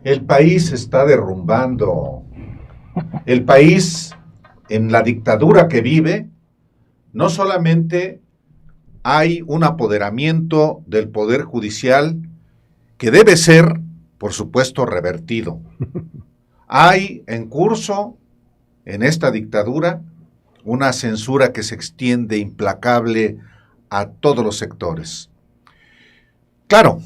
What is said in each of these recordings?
El país se está derrumbando. El país, en la dictadura que vive, no solamente hay un apoderamiento del Poder Judicial que debe ser, por supuesto, revertido. Hay en curso, en esta dictadura, una censura que se extiende implacable a todos los sectores. Claro,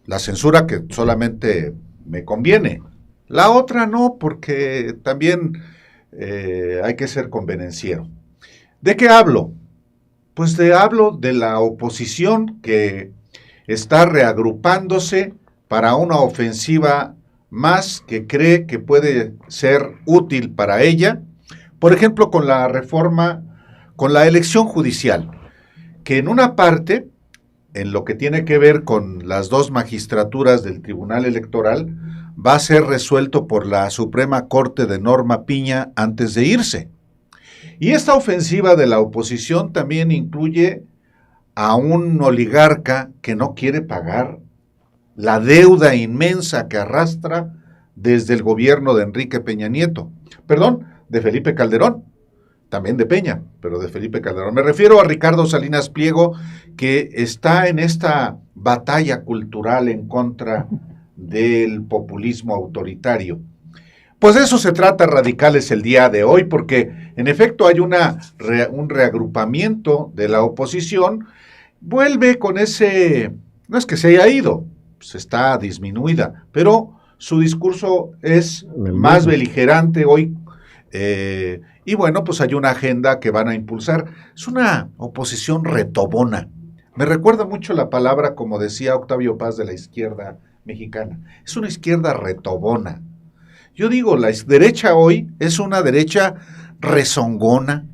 la censura que solamente me conviene. La otra no, porque también hay que ser convenenciero. ¿De qué hablo? Pues hablo de la oposición que está reagrupándose para una ofensiva más que cree que puede ser útil para ella. Por ejemplo, con la reforma, con la elección judicial, que en una parte, en lo que tiene que ver con las dos magistraturas del Tribunal Electoral, va a ser resuelto por la Suprema Corte de Norma Piña antes de irse. Y esta ofensiva de la oposición también incluye a un oligarca que no quiere pagar la deuda inmensa que arrastra desde el gobierno de Enrique Peña Nieto. Perdón, de Felipe Calderón, también de Peña, pero de Felipe Calderón. Me refiero a Ricardo Salinas Pliego, que está en esta batalla cultural en contra del populismo autoritario. Pues de eso se trata Radicales el día de hoy, porque en efecto hay un reagrupamiento de la oposición, vuelve con ese, no es que se haya ido, pues está disminuida, pero su discurso es más beligerante hoy, y bueno, pues hay una agenda que van a impulsar. Es una oposición retobona. Me recuerda mucho la palabra, como decía Octavio Paz, de la izquierda mexicana. Es una izquierda retobona. Yo digo, la derecha hoy es una derecha rezongona,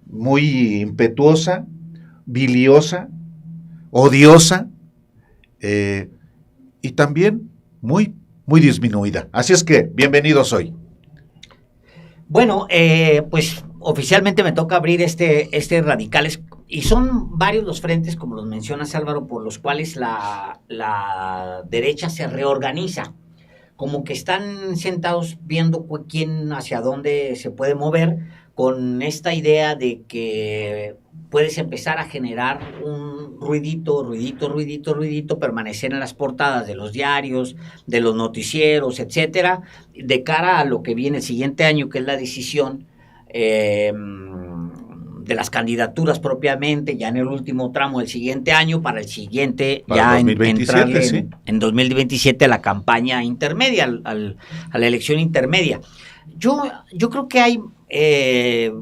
muy impetuosa, biliosa, odiosa, y también muy, muy disminuida. Así es que, bienvenidos hoy. Bueno, pues oficialmente me toca abrir este Radicales, y son varios los frentes, como los mencionas, Álvaro, por los cuales la derecha se reorganiza, como que están sentados viendo quién hacia dónde se puede mover, con esta idea de que puedes empezar a generar un ruidito, permanecer en las portadas de los diarios, de los noticieros, etcétera, de cara a lo que viene el siguiente año, que es la decisión de las candidaturas propiamente, ya en el último tramo del siguiente año, para el siguiente, para ya 2027, sí. En 2027 a la campaña intermedia, a la elección intermedia. Yo creo que hay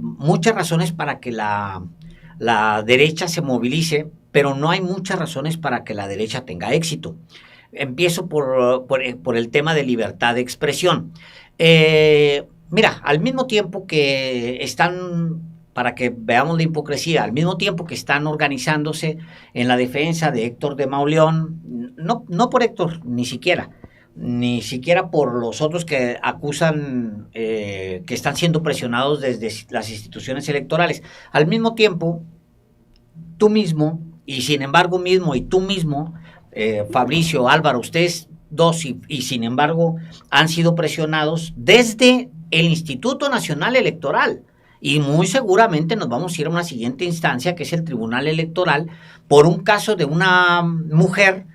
muchas razones para que la derecha se movilice, pero no hay muchas razones para que la derecha tenga éxito. Empiezo por el tema de libertad de expresión. Mira, al mismo tiempo que están, para que veamos la hipocresía, al mismo tiempo que están organizándose en la defensa de Héctor de Mauleón, no por Héctor, ni siquiera por los otros que acusan que están siendo presionados desde las instituciones electorales. Al mismo tiempo, tú mismo, y sin embargo mismo, y tú mismo, Fabricio, Álvaro, ustedes dos, y sin embargo han sido presionados desde el Instituto Nacional Electoral, y muy seguramente nos vamos a ir a una siguiente instancia, que es el Tribunal Electoral, por un caso de una mujer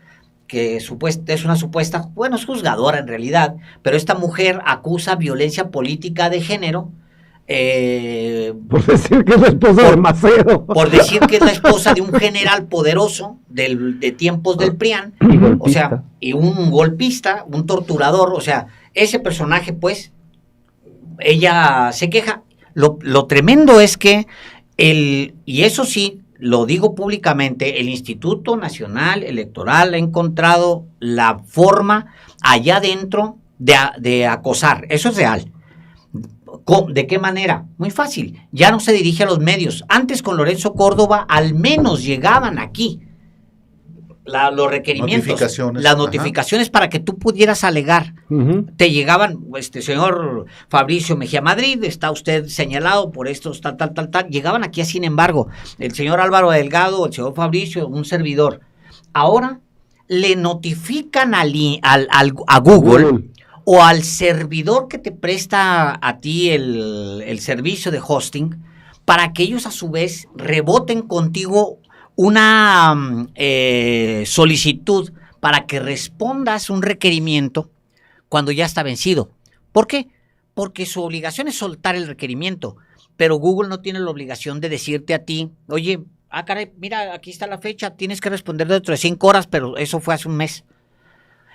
que es una supuesta, bueno, es juzgadora en realidad, pero esta mujer acusa violencia política de género. Por decir que es la esposa de Macedo. Por decir que es la esposa de un general poderoso de tiempos del PRIAN, o sea, y un golpista, un torturador, o sea, ese personaje, pues, ella se queja. Lo tremendo es que y eso sí, lo digo públicamente, el Instituto Nacional Electoral ha encontrado la forma allá adentro de acosar. Eso es real. ¿De qué manera? Muy fácil. Ya no se dirige a los medios. Antes con Lorenzo Córdoba al menos llegaban aquí los requerimientos, las notificaciones para que tú pudieras alegar. Te llegaban, señor Fabricio Mejía Madrid, está usted señalado por estos tal. Llegaban aquí, sin embargo, el señor Álvaro Delgado, el señor Fabricio, un servidor. Ahora le notifican a Google o al servidor que te presta a ti el servicio de hosting, para que ellos a su vez reboten contigo una solicitud para que respondas un requerimiento cuando ya está vencido. ¿Por qué? Porque su obligación es soltar el requerimiento, pero Google no tiene la obligación de decirte a ti, oye, caray, mira, aquí está la fecha, tienes que responder dentro de 5 horas, pero eso fue hace un mes.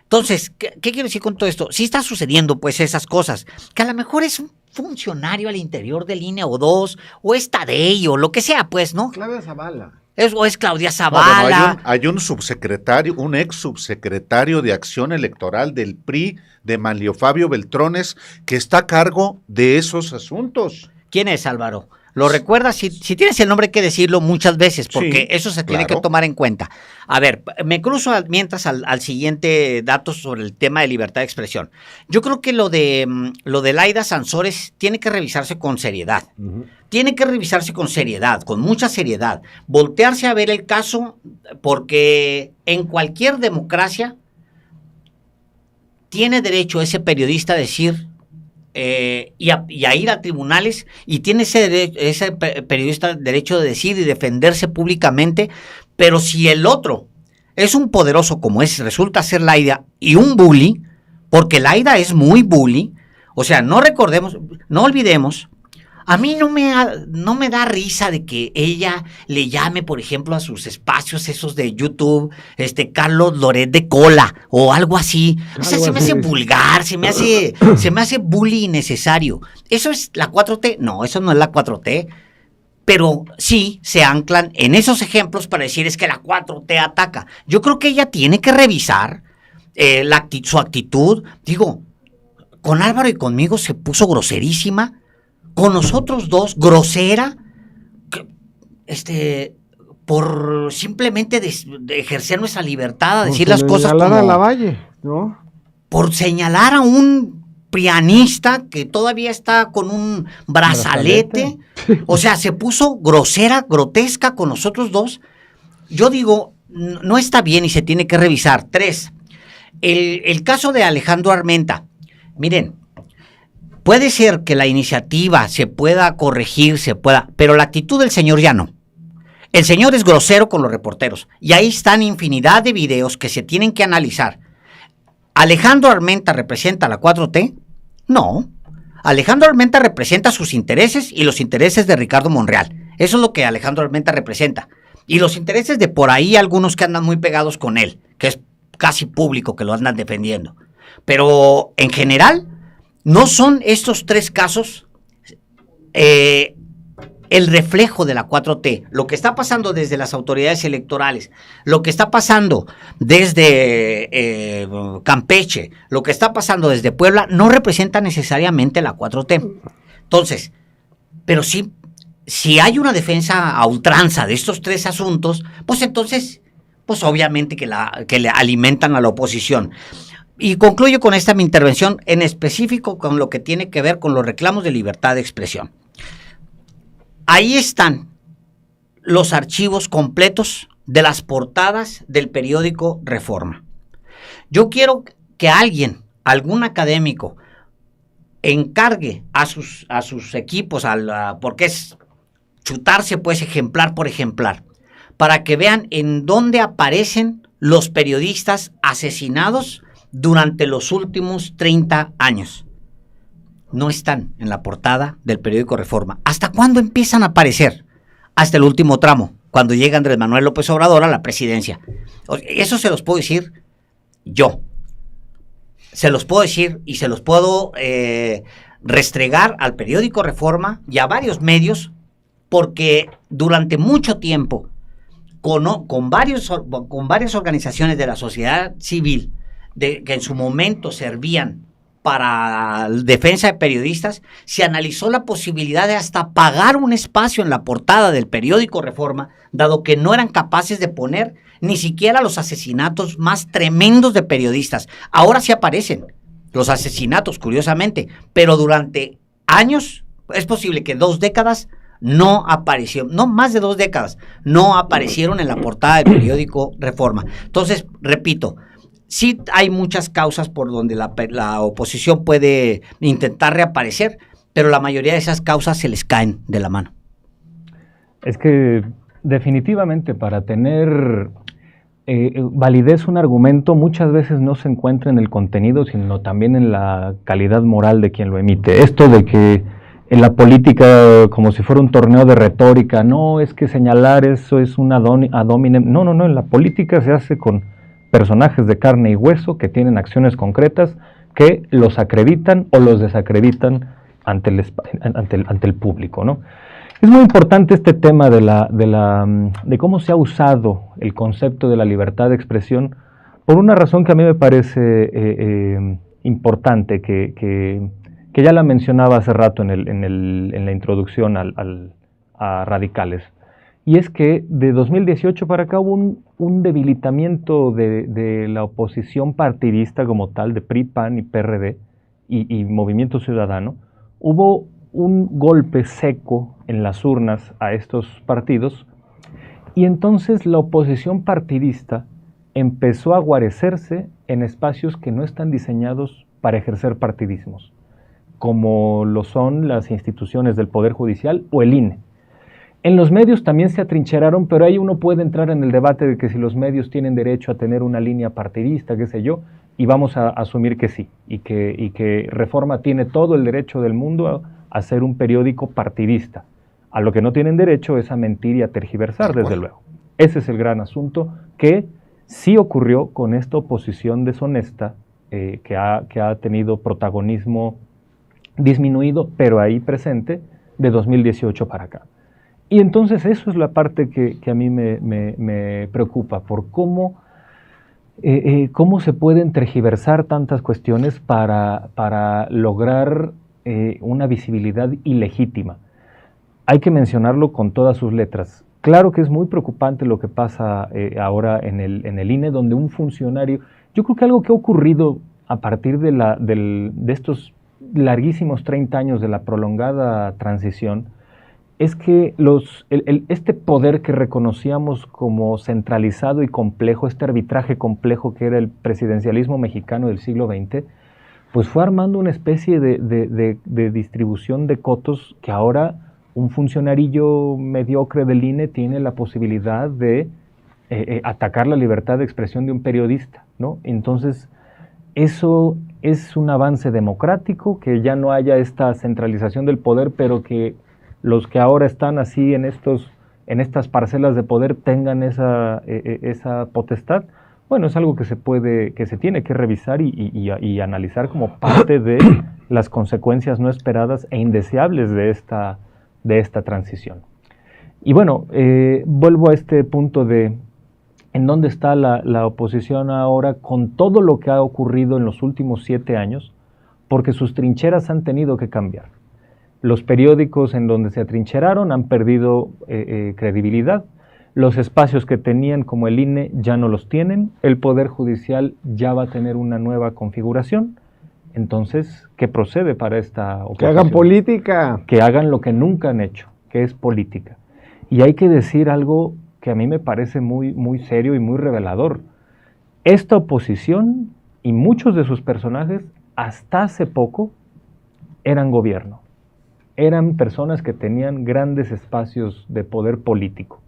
Entonces, ¿qué quiero decir con todo esto? Sí está sucediendo, pues, esas cosas, que a lo mejor es un funcionario al interior de Línea o 2, o es Tadei, o lo que sea, pues, ¿no? Claudia Zavala. O es Claudia Zavala. Hay un subsecretario, un ex subsecretario de Acción Electoral del PRI, de Manlio Fabio Beltrones, que está a cargo de esos asuntos. ¿Quién es, Álvaro? ¿Lo recuerdas? Si tienes el nombre hay que decirlo muchas veces, porque eso se tiene que tomar en cuenta. A ver, me cruzo mientras al siguiente dato sobre el tema de libertad de expresión. Yo creo que lo de Laida Sansores tiene que revisarse con seriedad. Uh-huh. Tiene que revisarse con seriedad, con mucha seriedad. Voltearse a ver el caso, porque en cualquier democracia tiene derecho ese periodista a decir... y a ir a tribunales, y tiene ese periodista derecho de decir y defenderse públicamente, pero si el otro es un poderoso como resulta ser Laida y un bully, porque Laida es muy bully, o sea, no olvidemos, a mí no me da risa de que ella le llame, por ejemplo, a sus espacios esos de YouTube, Carlos Loret de Cola, o algo así. O sea, se me hace vulgar, se me hace bully innecesario. ¿Eso es la 4T? No, eso no es la 4T. Pero sí se anclan en esos ejemplos para decir es que la 4T ataca. Yo creo que ella tiene que revisar su actitud. Digo, con Álvaro y conmigo se puso groserísima. Con nosotros dos, grosera, por simplemente de ejercer nuestra libertad, a decir las cosas como... a Lavalle, ¿no? Por señalar a un prianista que todavía está con un brazalete. O sea, se puso grosera, grotesca con nosotros dos. Yo digo, no está bien y se tiene que revisar. 3, el caso de Alejandro Armenta. Miren, puede ser que la iniciativa se pueda corregir, pero la actitud del señor ya no. El señor es grosero con los reporteros, y ahí están infinidad de videos que se tienen que analizar. ¿Alejandro Armenta representa la 4T? No. Alejandro Armenta representa sus intereses y los intereses de Ricardo Monreal. Eso es lo que Alejandro Armenta representa. Y los intereses de por ahí algunos que andan muy pegados con él, que es casi público que lo andan defendiendo. Pero en general... no son estos 3 casos el reflejo de la 4T. Lo que está pasando desde las autoridades electorales, lo que está pasando desde Campeche, lo que está pasando desde Puebla, no representa necesariamente la 4T. Entonces, pero sí, si hay una defensa a ultranza de estos 3 asuntos, pues entonces, pues obviamente que le alimentan a la oposición. Y concluyo con esta mi intervención, en específico con lo que tiene que ver con los reclamos de libertad de expresión. Ahí están los archivos completos de las portadas del periódico Reforma. Yo quiero que algún académico, encargue a sus equipos, porque es chutarse pues ejemplar por ejemplar, para que vean en dónde aparecen los periodistas asesinados durante los últimos 30 años. No están en la portada del periódico Reforma. ¿Hasta cuándo empiezan a aparecer? Hasta el último tramo, cuando llega Andrés Manuel López Obrador a la presidencia. Eso se los puedo decir yo. Se los puedo decir y se los puedo restregar al periódico Reforma y a varios medios, porque durante mucho tiempo, con varias organizaciones de la sociedad civil, que en su momento servían para defensa de periodistas, se analizó la posibilidad de hasta pagar un espacio en la portada del periódico Reforma, dado que no eran capaces de poner ni siquiera los asesinatos más tremendos de periodistas. Ahora sí aparecen los asesinatos, curiosamente, pero durante años, es posible que 2 décadas, no aparecieron, no más de 2 décadas, no aparecieron en la portada del periódico Reforma. Entonces, repito, sí hay muchas causas por donde la oposición puede intentar reaparecer, pero la mayoría de esas causas se les caen de la mano. Es que definitivamente para tener validez un argumento muchas veces no se encuentra en el contenido, sino también en la calidad moral de quien lo emite. Esto de que en la política, como si fuera un torneo de retórica, no, es que señalar eso es un ad hominem. No, en la política se hace con personajes de carne y hueso que tienen acciones concretas que los acreditan o los desacreditan ante el público, ¿no? Es muy importante este tema de cómo se ha usado el concepto de la libertad de expresión por una razón que a mí me parece importante, que ya la mencionaba hace rato en la introducción a Radicales. Y es que de 2018 para acá hubo un debilitamiento de la oposición partidista como tal, de PRI, PAN y PRD y Movimiento Ciudadano. Hubo un golpe seco en las urnas a estos partidos y entonces la oposición partidista empezó a guarecerse en espacios que no están diseñados para ejercer partidismos, como lo son las instituciones del Poder Judicial o el INE. En los medios también se atrincheraron, pero ahí uno puede entrar en el debate de que si los medios tienen derecho a tener una línea partidista, qué sé yo, y vamos a asumir que sí, y que Reforma tiene todo el derecho del mundo a ser un periódico partidista. A lo que no tienen derecho es a mentir y a tergiversar, desde luego. Ese es el gran asunto que sí ocurrió con esta oposición deshonesta que ha tenido protagonismo disminuido, pero ahí presente, de 2018 para acá. Y entonces eso es la parte que a mí me preocupa, por cómo se pueden tergiversar tantas cuestiones para lograr una visibilidad ilegítima. Hay que mencionarlo con todas sus letras. Claro que es muy preocupante lo que pasa ahora en el INE, donde un funcionario, yo creo que algo que ha ocurrido a partir de estos larguísimos 30 años de la prolongada transición, es que este poder que reconocíamos como centralizado y complejo, este arbitraje complejo que era el presidencialismo mexicano del siglo XX, pues fue armando una especie de distribución de cotos que ahora un funcionarillo mediocre del INE tiene la posibilidad de atacar la libertad de expresión de un periodista, ¿no? Entonces, eso es un avance democrático, que ya no haya esta centralización del poder, pero que los que ahora están así en estas parcelas de poder tengan esa potestad. Bueno, es algo que se tiene que revisar y analizar como parte de las consecuencias no esperadas e indeseables de esta transición. Y bueno, vuelvo a este punto de en dónde está la oposición ahora con todo lo que ha ocurrido en los últimos 7 años, porque sus trincheras han tenido que cambiar. Los periódicos en donde se atrincheraron han perdido credibilidad. Los espacios que tenían, como el INE, ya no los tienen. El Poder Judicial ya va a tener una nueva configuración. Entonces, ¿qué procede para esta oposición? Que hagan política. Que hagan lo que nunca han hecho, que es política. Y hay que decir algo que a mí me parece muy, muy serio y muy revelador. Esta oposición y muchos de sus personajes, hasta hace poco, eran gobierno. Eran personas que tenían grandes espacios de poder político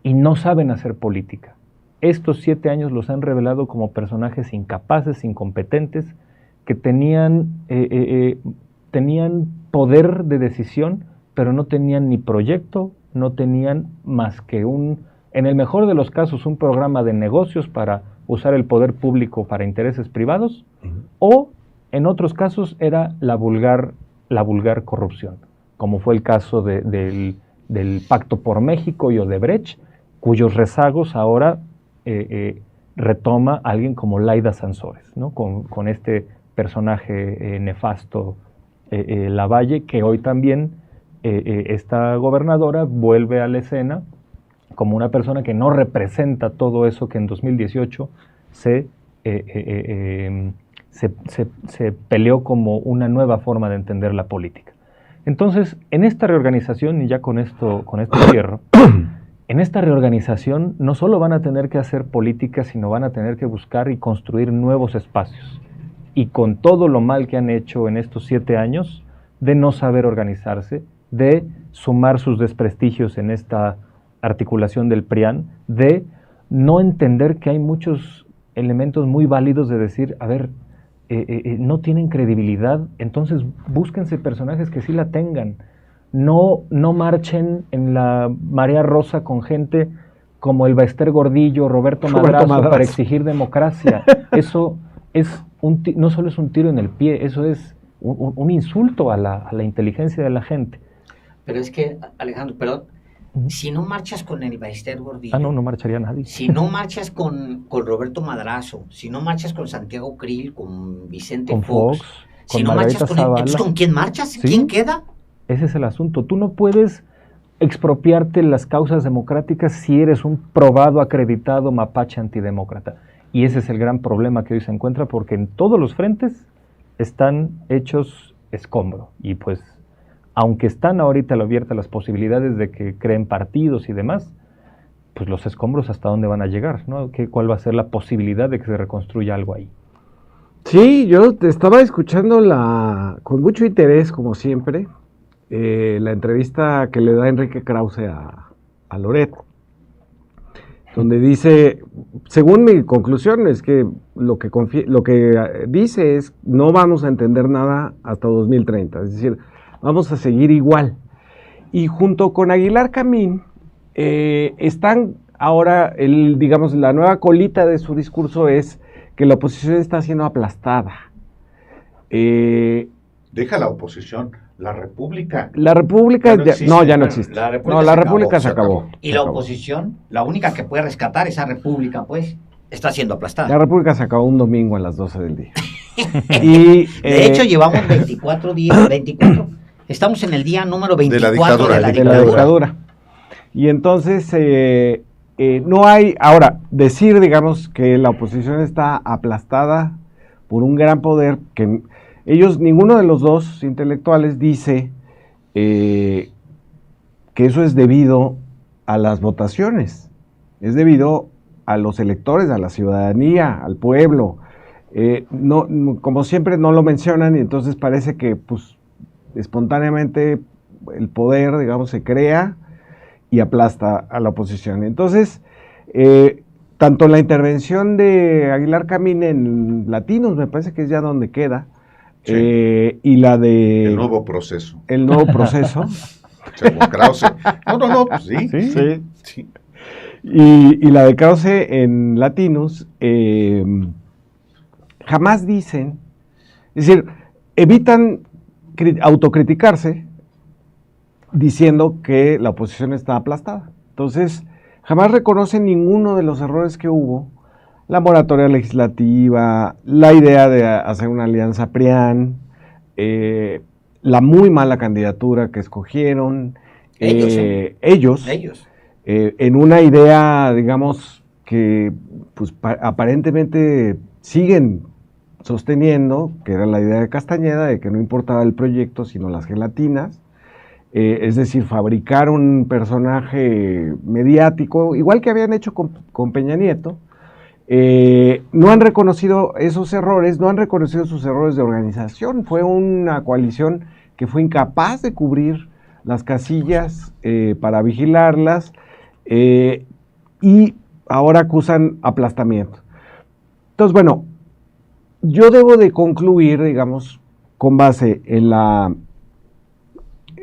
y no saben hacer política. Estos 7 años los han revelado como personajes incapaces, incompetentes, que tenían poder de decisión, pero no tenían ni proyecto, no tenían más que en el mejor de los casos, un programa de negocios para usar el poder público para intereses privados, o en otros casos era la vulgar corrupción, como fue el caso del Pacto por México y Odebrecht, cuyos rezagos ahora retoma alguien como Laida Sansores, ¿no? Con este personaje nefasto, Lavalle, que hoy también esta gobernadora vuelve a la escena como una persona que no representa todo eso que en 2018 se peleó como una nueva forma de entender la política. Entonces, en esta reorganización, y ya con esto cierro, en esta reorganización no solo van a tener que hacer política, sino van a tener que buscar y construir nuevos espacios. Y con todo lo mal que han hecho en estos 7 años, de no saber organizarse, de sumar sus desprestigios en esta articulación del PRIAN, de no entender que hay muchos elementos muy válidos de decir, a ver, no tienen credibilidad, entonces búsquense personajes que sí la tengan. No marchen en la marea rosa con gente como el Baester Gordillo, Roberto Madrazo para exigir democracia. Eso es no solo es un tiro en el pie, eso es un insulto a la inteligencia de la gente. Pero es que, Alejandro, perdón, si no marchas con el Baester Gordillo... no marcharía nadie. Si no marchas con Roberto Madrazo, si no marchas con Santiago Krill, con Vicente Fox, si no marchas con él, entonces ¿con quién marchas? ¿Sí? ¿Quién queda? Ese es el asunto. Tú no puedes expropiarte las causas democráticas si eres un probado, acreditado mapache antidemócrata. Y ese es el gran problema que hoy se encuentra, porque en todos los frentes están hechos escombro. Y pues, aunque están ahorita abiertas las posibilidades de que creen partidos y demás, pues los escombros hasta dónde van a llegar, ¿no? ¿Cuál va a ser la posibilidad de que se reconstruya algo ahí? Sí, yo te estaba escuchando con mucho interés, como siempre, la entrevista que le da Enrique Krause a Loret, donde dice, según mi conclusión, es que lo que dice es, no vamos a entender nada hasta 2030, es decir, vamos a seguir igual. Y junto con Aguilar Camín, están ahora, digamos, la nueva colita de su discurso es que la oposición está siendo aplastada. Deja la oposición, la República. La República ya no existe. La República se acabó. Y la oposición, la única que puede rescatar esa República, pues, está siendo aplastada. La República se acabó un domingo a las 12 del día. Y, de hecho, llevamos 24 días, 24. Estamos en el día número 24 de la dictadura. Y entonces, no hay, ahora, decir, digamos, que la oposición está aplastada por un gran poder, que ellos, ninguno de los dos intelectuales dice que eso es debido a las votaciones, es debido a los electores, a la ciudadanía, al pueblo. No, como siempre no lo mencionan, y entonces parece que, pues, espontáneamente el poder, digamos, se crea y aplasta a la oposición. Entonces, tanto la intervención de Aguilar Camín en Latinos, me parece que es ya donde queda, sí. Y la de... El nuevo proceso. El nuevo proceso. Según Krause. No, pues sí. Y la de Krause en Latinos, jamás dicen, es decir, evitan autocriticarse diciendo que la oposición está aplastada. Entonces, jamás reconocen ninguno de los errores que hubo, la moratoria legislativa, la idea de hacer una alianza PRIAN, la muy mala candidatura que escogieron, ellos en una idea, digamos, que pues, aparentemente siguen sosteniendo, que era la idea de Castañeda, de que no importaba el proyecto, sino las gelatinas, es decir, fabricar un personaje mediático, igual que habían hecho con Peña Nieto. No han reconocido esos errores, no han reconocido sus errores de organización. Fue una coalición que fue incapaz de cubrir las casillas para vigilarlas, y ahora acusan aplastamiento. Entonces, bueno, yo debo de concluir, digamos, con base en la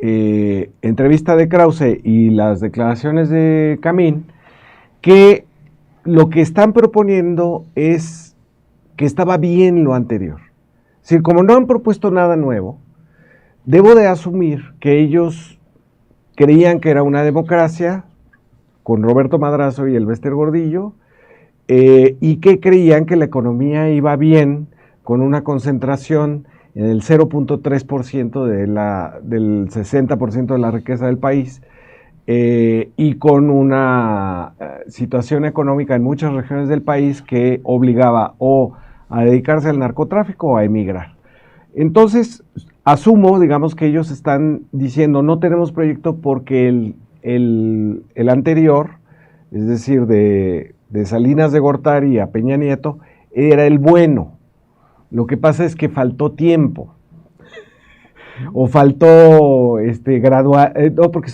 entrevista de Krause y las declaraciones de Camín, que lo que están proponiendo es que estaba bien lo anterior. Es decir, como no han propuesto nada nuevo, debo de asumir que ellos creían que era una democracia con Roberto Madrazo y el Baester Gordillo, y que creían que la economía iba bien con una concentración en el 0.3% del 60% de la riqueza del país, y con una situación económica en muchas regiones del país que obligaba o a dedicarse al narcotráfico o a emigrar. Entonces, asumo, digamos, que ellos están diciendo, no tenemos proyecto porque el anterior, es decir, de Salinas de Gortari a Peña Nieto, era el bueno. Lo que pasa es que faltó tiempo. O faltó no, porque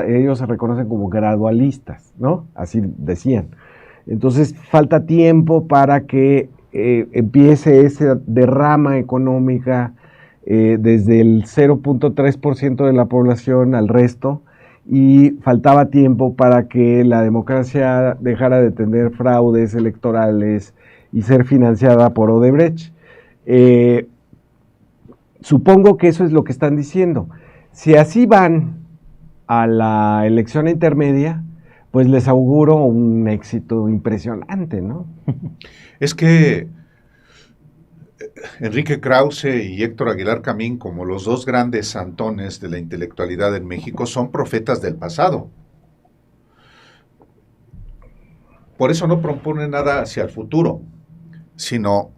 ellos se reconocen como gradualistas, ¿no? Así decían. Entonces, falta tiempo para que empiece esa derrama económica desde el 0.3% de la población al resto, y faltaba tiempo para que la democracia dejara de tener fraudes electorales y ser financiada por Odebrecht. Supongo que eso es lo que están diciendo. Si así van a la elección intermedia, pues les auguro un éxito impresionante, ¿no? Es que Enrique Krause y Héctor Aguilar Camín, como los dos grandes santones de la intelectualidad en México, son profetas del pasado. Por eso no proponen nada hacia el futuro, sino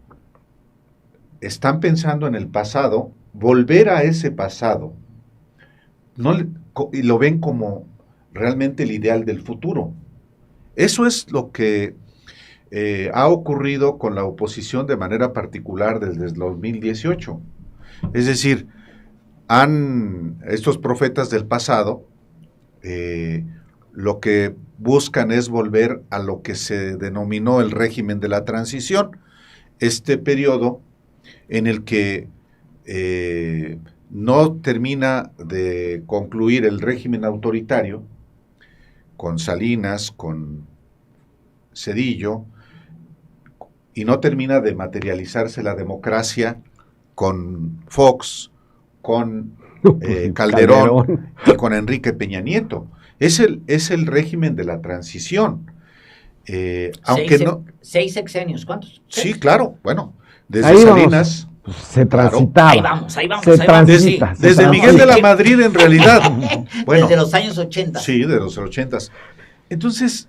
están pensando en el pasado, volver a ese pasado, y lo ven como realmente el ideal del futuro. Eso es lo que ha ocurrido con la oposición de manera particular desde el 2018. Es decir, estos profetas del pasado lo que buscan es volver a lo que se denominó el régimen de la transición, este periodo en el que no termina de concluir el régimen autoritario con Salinas, con Zedillo, y no termina de materializarse la democracia con Fox, con Calderón y con Enrique Peña Nieto. Es el régimen de la transición. Aunque seis sexenios, ¿cuántos? Sí, claro, bueno, desde ahí Salinas... Pues se transitaba. Ahí vamos. Desde Miguel de la Madrid, en realidad. Bueno, desde los años 80. Sí, de los 80. Entonces,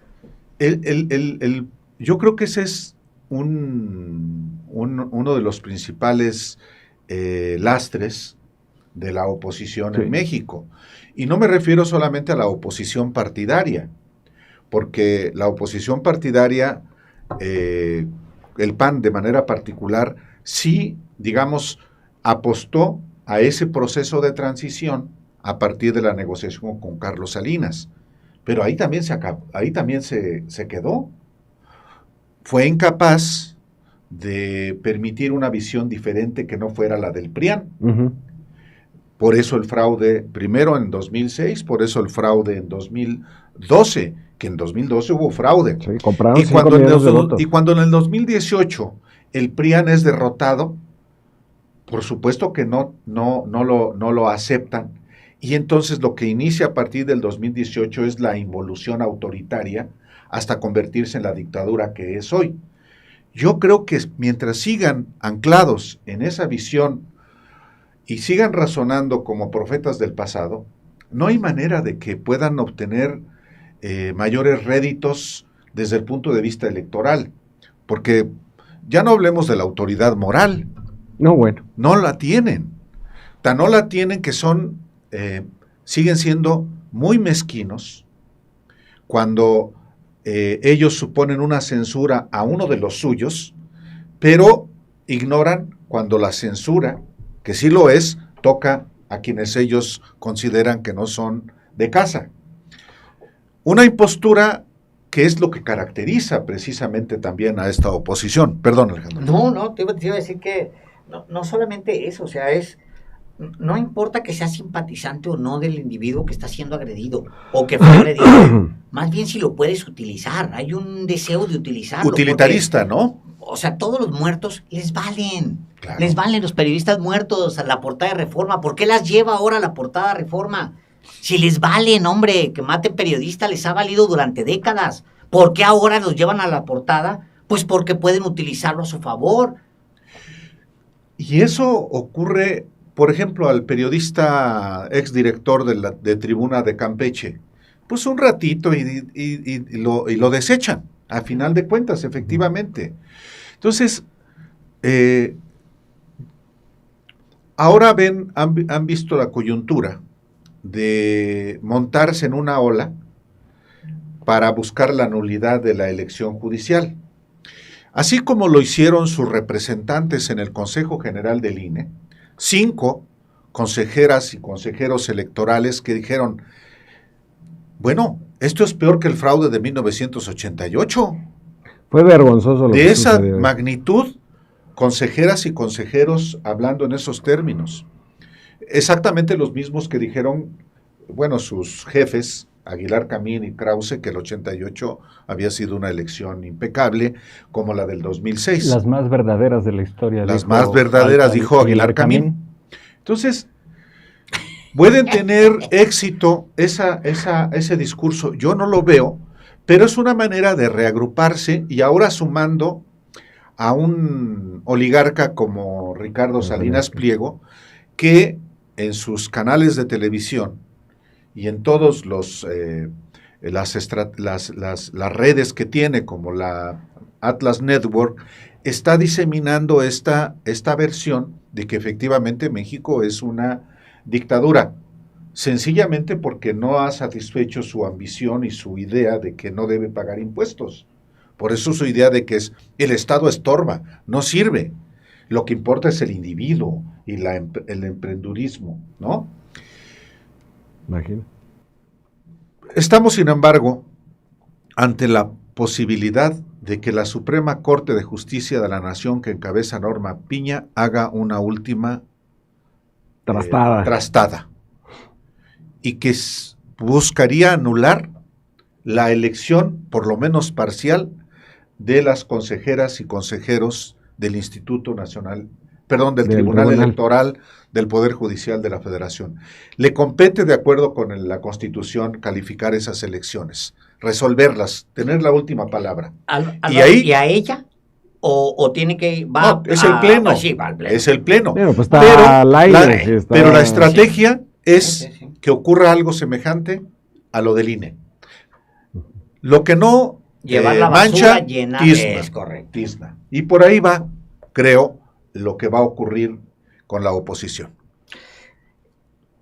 yo creo que ese es uno de los principales lastres de la oposición en México. Y no me refiero solamente a la oposición partidaria, porque la oposición partidaria, el PAN de manera particular, sí, digamos, apostó a ese proceso de transición a partir de la negociación con Carlos Salinas. Pero ahí también se quedó. Fue incapaz de permitir una visión diferente que no fuera la del PRIAN. Uh-huh. Por eso el fraude, primero en 2006, por eso el fraude en 2012, que en 2012 hubo fraude. Sí, compraron y cuando en el 2018 el PRIAN es derrotado, por supuesto que no lo aceptan, y entonces lo que inicia a partir del 2018 es la involución autoritaria hasta convertirse en la dictadura que es hoy. Yo creo que mientras sigan anclados en esa visión y sigan razonando como profetas del pasado, no hay manera de que puedan obtener mayores réditos desde el punto de vista electoral, porque ya no hablemos de la autoridad moral. No, bueno. No la tienen. Tan no la tienen que siguen siendo muy mezquinos cuando ellos suponen una censura a uno de los suyos, pero ignoran cuando la censura, que sí lo es, toca a quienes ellos consideran que no son de casa. Una impostura que es lo que caracteriza precisamente también a esta oposición. Perdón, Alejandro. No, te iba a decir que no solamente eso, o sea, no importa que sea simpatizante o no del individuo que está siendo agredido o que fue agredido, más bien si lo puedes utilizar, hay un deseo de utilizarlo. Utilitarista, porque, ¿no? O sea, todos los muertos les valen, claro. Les valen los periodistas muertos a la portada de Reforma. ¿Por qué las lleva ahora a la portada de Reforma? Si les valen, hombre, que maten periodistas les ha valido durante décadas. ¿Por qué ahora los llevan a la portada? Pues porque pueden utilizarlo a su favor. Y eso ocurre, por ejemplo, al periodista exdirector de Tribuna de Campeche. Pues un ratito y lo desechan, a final de cuentas, efectivamente. Entonces, ahora han visto la coyuntura de montarse en una ola para buscar la nulidad de la elección judicial. Así como lo hicieron sus representantes en el Consejo General del INE, 5 consejeras y consejeros electorales que dijeron, bueno, esto es peor que el fraude de 1988. Fue vergonzoso lo que de esa sucedió. magnitud, consejeras y consejeros hablando en esos términos. Exactamente los mismos que dijeron, bueno, sus jefes, Aguilar Camín y Krause, que el 88 había sido una elección impecable, como la del 2006. Las más verdaderas de la historia. Las más verdaderas, dijo Aguilar Camín. Entonces, pueden tener éxito ese discurso. Yo no lo veo, pero es una manera de reagruparse y ahora sumando a un oligarca como Ricardo Salinas Pliego, que en sus canales de televisión y en todos las redes que tiene, como la Atlas Network, está diseminando esta versión de que efectivamente México es una dictadura, sencillamente porque no ha satisfecho su ambición y su idea de que no debe pagar impuestos. Por eso su idea de que el Estado estorba, no sirve. Lo que importa es el individuo y el emprendurismo, ¿no? Imagino. Estamos, sin embargo, ante la posibilidad de que la Suprema Corte de Justicia de la Nación, que encabeza Norma Piña, haga una última trastada y que buscaría anular la elección, por lo menos parcial, de las consejeras y consejeros del del Tribunal Electoral del Poder Judicial de la Federación. Le compete, de acuerdo con la Constitución, calificar esas elecciones, resolverlas, tener la última palabra. ¿Y a ella? ¿O tiene que...? Es el Pleno. Sí, va al Pleno. Es el Pleno. Pero pues está al aire. Pero la estrategia es que ocurra algo semejante a lo del INE. Lo que no llevar la basura mancha, llena, es correcto. Tizna. Y por ahí va, creo, lo que va a ocurrir con la oposición.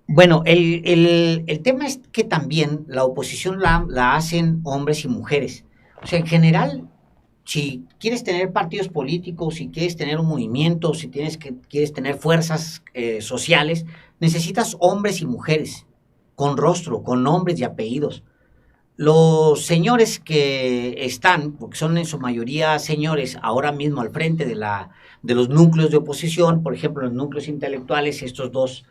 Bueno, el tema es que también la oposición la hacen hombres y mujeres. O sea, en general, si quieres tener partidos políticos, si quieres tener un movimiento, si quieres tener fuerzas sociales, necesitas hombres y mujeres, con rostro, con nombres y apellidos. Los señores que están, porque son en su mayoría señores, ahora mismo al frente de los núcleos de oposición, por ejemplo, los núcleos intelectuales, estos dos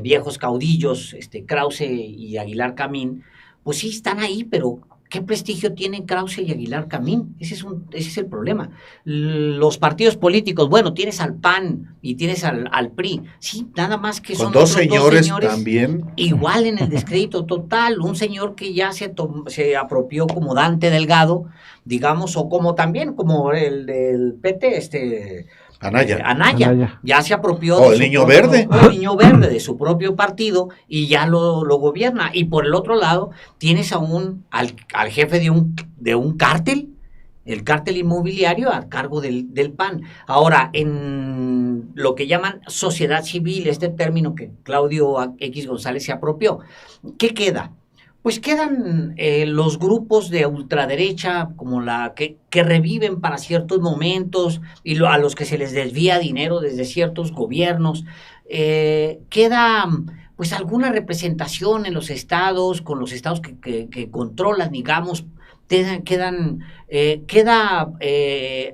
viejos caudillos, Krause y Aguilar Camín, pues sí están ahí, pero ¿qué prestigio tienen Krause y Aguilar Camín? Ese es el problema. Los partidos políticos, bueno, tienes al PAN y tienes al PRI, sí, nada más que son dos señores también. Igual en el descrédito total, un señor que ya se apropió como Dante Delgado, digamos, o como también como el del PT, Anaya, ya se apropió el Niño Verde. El Niño Verde de su propio partido y ya lo gobierna. Y por el otro lado, tienes al jefe de un cártel, el cártel inmobiliario a cargo del PAN. Ahora, en lo que llaman sociedad civil, este término que Claudio X González se apropió, ¿qué queda? Pues quedan los grupos de ultraderecha como que reviven para ciertos momentos y a los que se les desvía dinero desde ciertos gobiernos. Queda pues alguna representación en los estados, con los estados que controlan, digamos. Queda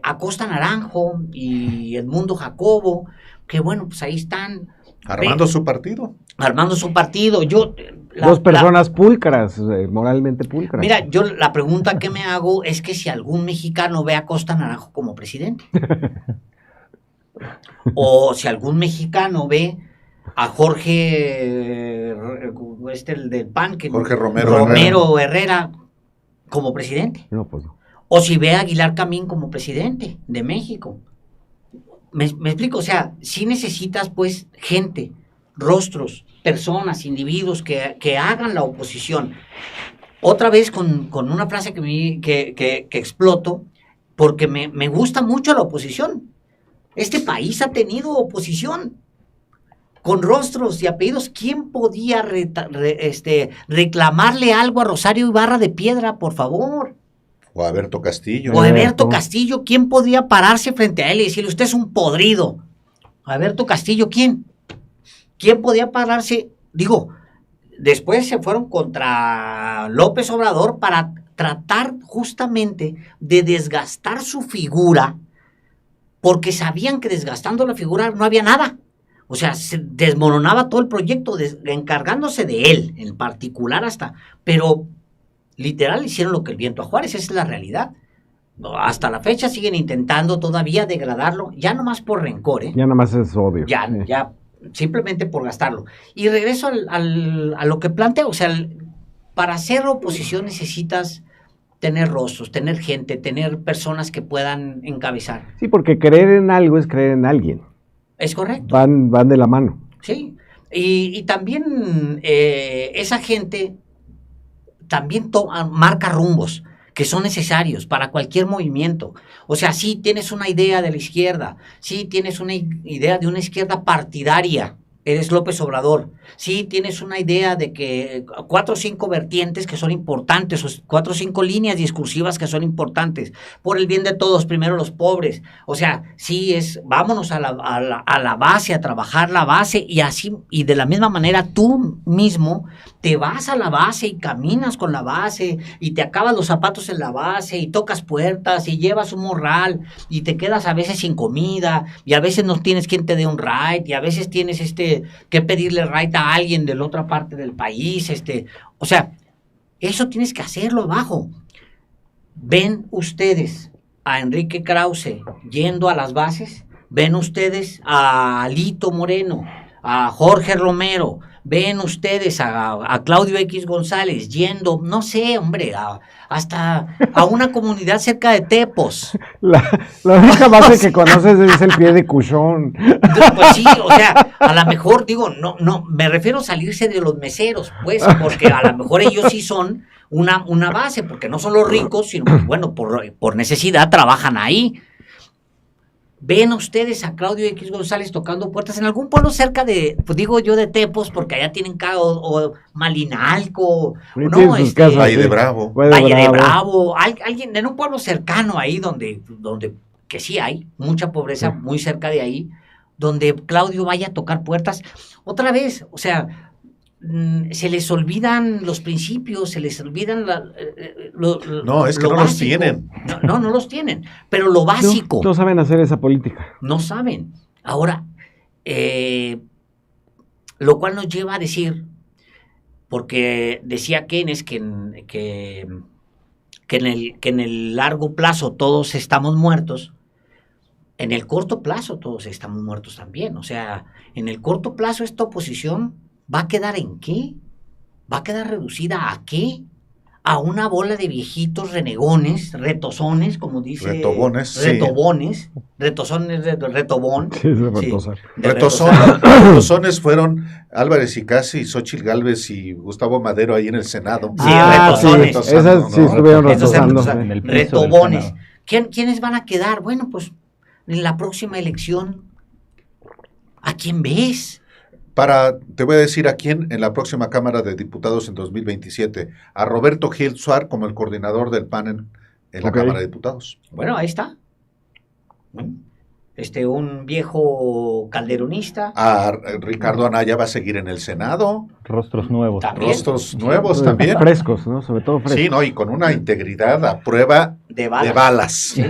Acosta Naranjo y Edmundo Jacobo, que bueno, pues ahí están. Armando su partido. Dos personas pulcras, moralmente pulcras. Mira, yo la pregunta que me hago es que si algún mexicano ve a Acosta Naranjo como presidente. O si algún mexicano ve a Jorge, el del PAN, Jorge Romero Herrera como presidente. No, pues no. O si ve a Aguilar Camín como presidente de México. ¿Me explico? O sea, sí necesitas pues gente, rostros, personas, individuos que hagan la oposición. Otra vez con una frase que exploto, porque me gusta mucho la oposición. Este país ha tenido oposición. con rostros y apellidos. ¿Quién podía reclamarle algo a Rosario Ibarra de Piedra, por favor? O a Alberto Castillo. O a Alberto Castillo. ¿Quién podía pararse frente a él y decirle, usted es un podrido? Alberto Castillo, ¿quién? ¿Quién podía pararse? Digo, después se fueron contra López Obrador para tratar justamente de desgastar su figura, porque sabían que desgastando la figura no había nada. O sea, se desmoronaba todo el proyecto, encargándose de él, en particular hasta. Pero literal hicieron lo que el viento a Juárez, esa es la realidad. Hasta la fecha siguen intentando todavía degradarlo, ya nomás por rencor, Ya nomás es odio. Ya, simplemente por gastarlo. Y regreso a lo que planteo, o sea, para hacer oposición necesitas tener rostros, tener gente, tener personas que puedan encabezar. Sí, porque creer en algo es creer en alguien. Es correcto. Van de la mano. Sí, y también esa gente también marca rumbos que son necesarios para cualquier movimiento. O sea, sí tienes una idea de la izquierda, sí tienes una idea de una izquierda partidaria, eres López Obrador, sí tienes una idea de que 4 o 5 vertientes que son importantes, o 4 o 5 líneas discursivas que son importantes, por el bien de todos, primero los pobres. O sea, sí vámonos a la base, a trabajar la base, y así, y de la misma manera tú mismo te vas a la base y caminas con la base y te acabas los zapatos en la base y tocas puertas y llevas un morral y te quedas a veces sin comida y a veces no tienes quien te dé un ride y a veces tienes que pedirle ride a alguien de la otra parte del país. O sea, eso tienes que hacerlo abajo. ¿Ven ustedes a Enrique Krause yendo a las bases? ¿Ven ustedes a Alito Moreno, a Jorge Romero? ¿Ven ustedes a Claudio X González yendo, no sé, hombre, hasta a una comunidad cerca de Tepos? La única base que conoces es el pie de Cuchón. Pues sí, o sea, a lo mejor, digo, no, me refiero a salirse de los meseros, pues, porque a lo mejor ellos sí son una base, porque no son los ricos, sino, pues, bueno, por necesidad trabajan ahí. ¿Ven ustedes a Claudio X González tocando puertas en algún pueblo cerca de, pues digo yo, de Tepos, porque allá tienen o Malinalco, ¿no? Valle de Bravo. Valle de Bravo, alguien en un pueblo cercano ahí donde que sí hay mucha pobreza, sí, muy cerca de ahí, donde Claudio vaya a tocar puertas. Otra vez, o sea, se les olvidan los principios, se les olvidan no, es que no los tienen. No los tienen, pero lo básico. No saben hacer esa política. No saben. Ahora, lo cual nos lleva a decir, porque decía Keynes que en el largo plazo todos estamos muertos, en el corto plazo todos estamos muertos también. O sea, en el corto plazo esta oposición ¿va a quedar en qué? ¿Va a quedar reducida a qué? A una bola de viejitos renegones, retozones, como dice. Retobones, retobones, sí. Retozones, retobón. Sí, es de retosar. Sí, retozones fueron Álvarez y Casi, Xóchitl Gálvez y Gustavo Madero ahí en el Senado. Sí, retozones. Sí, esas sí estuvieron retosando. Retobones. ¿Quiénes van a quedar? Bueno, pues en la próxima elección, ¿a quién ves? Te voy a decir a quién en la próxima Cámara de Diputados en 2027. A Roberto Gil Suar como el coordinador del PAN en la Cámara de Diputados. Bueno, ahí está. Un viejo calderonista. A Ricardo Anaya va a seguir en el Senado. Rostros nuevos. ¿También? Rostros nuevos también. Frescos, ¿no? Sobre todo frescos. Sí, ¿no? Y con una integridad a prueba de balas. Sí.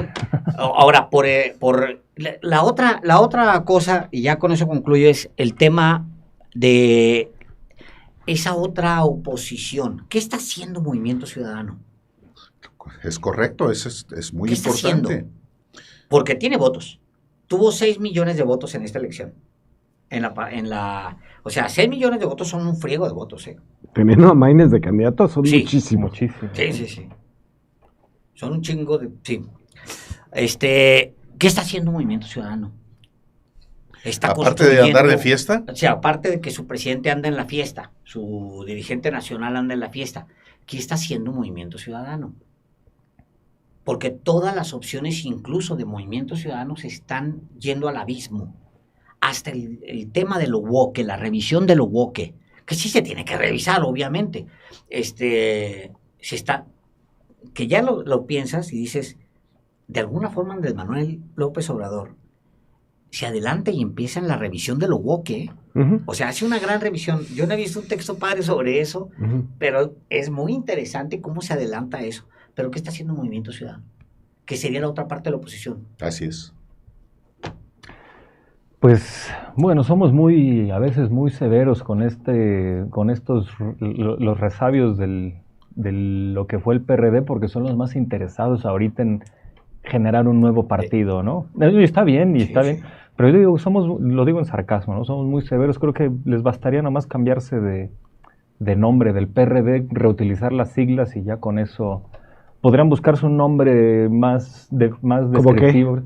Ahora, por la otra cosa, y ya con eso concluyo, es el tema de esa otra oposición. ¿Qué está haciendo Movimiento Ciudadano? Es correcto, es muy ¿Qué importante. Está haciendo? Porque tiene votos. Tuvo 6 millones de votos en esta elección. O sea, 6 millones de votos son un friego de votos, ¿eh? Teniendo a Maines de candidatos son sí, muchísimos. Sí. Son un chingo de... Sí. ¿Qué está haciendo Movimiento Ciudadano? Aparte de andar de fiesta. O sea, aparte de que su presidente anda en la fiesta, su dirigente nacional anda en la fiesta, ¿qué está haciendo Movimiento Ciudadano? Porque todas las opciones, incluso de Movimiento Ciudadano, se están yendo al abismo. hasta el tema de lo woke, la revisión de lo woke, que sí se tiene que revisar, obviamente. Que ya lo piensas y dices, de alguna forma Andrés Manuel López Obrador se adelanta y empieza en la revisión de lo woke. O sea, hace una gran revisión. Yo no he visto un texto padre sobre eso, pero es muy interesante cómo se adelanta eso. Pero ¿qué está haciendo Movimiento Ciudadano? Que sería la otra parte de la oposición. Así es. Pues bueno, somos a veces muy severos con los resabios de lo que fue el PRD, porque son los más interesados ahorita en generar un nuevo partido, ¿no? Y está bien, pero yo digo, lo digo en sarcasmo, ¿no? Somos muy severos, creo que les bastaría nomás cambiarse de nombre del PRD, reutilizar las siglas y ya con eso podrían buscarse un nombre más descriptivo.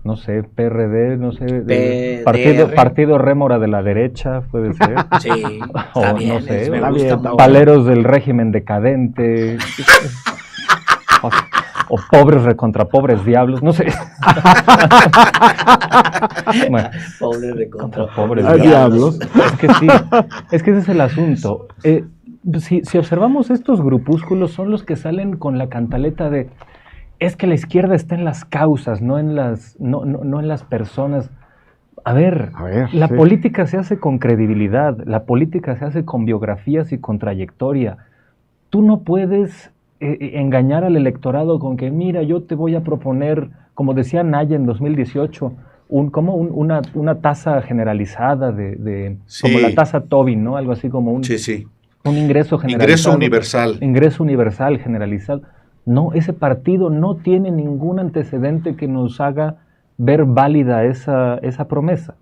No sé, PRD, no sé, partido Rémora de la derecha, puede ser. Sí, está bien, no sé, bien, paleros del régimen decadente. O pobres recontra pobres diablos, no sé. Bueno, pobres recontra pobres diablos. Es que ese es el asunto. Si observamos estos grupúsculos, son los que salen con la cantaleta de es que la izquierda está en las causas, no en las personas. A ver, la política se hace con credibilidad, la política se hace con biografías y con trayectoria. Tú no puedes engañar al electorado con que, mira, yo te voy a proponer, como decía Naya en 2018, una tasa generalizada como la tasa Tobin, ¿no? Algo así como un ingreso generalizado. Ingreso universal generalizado. No, ese partido no tiene ningún antecedente que nos haga ver válida esa promesa.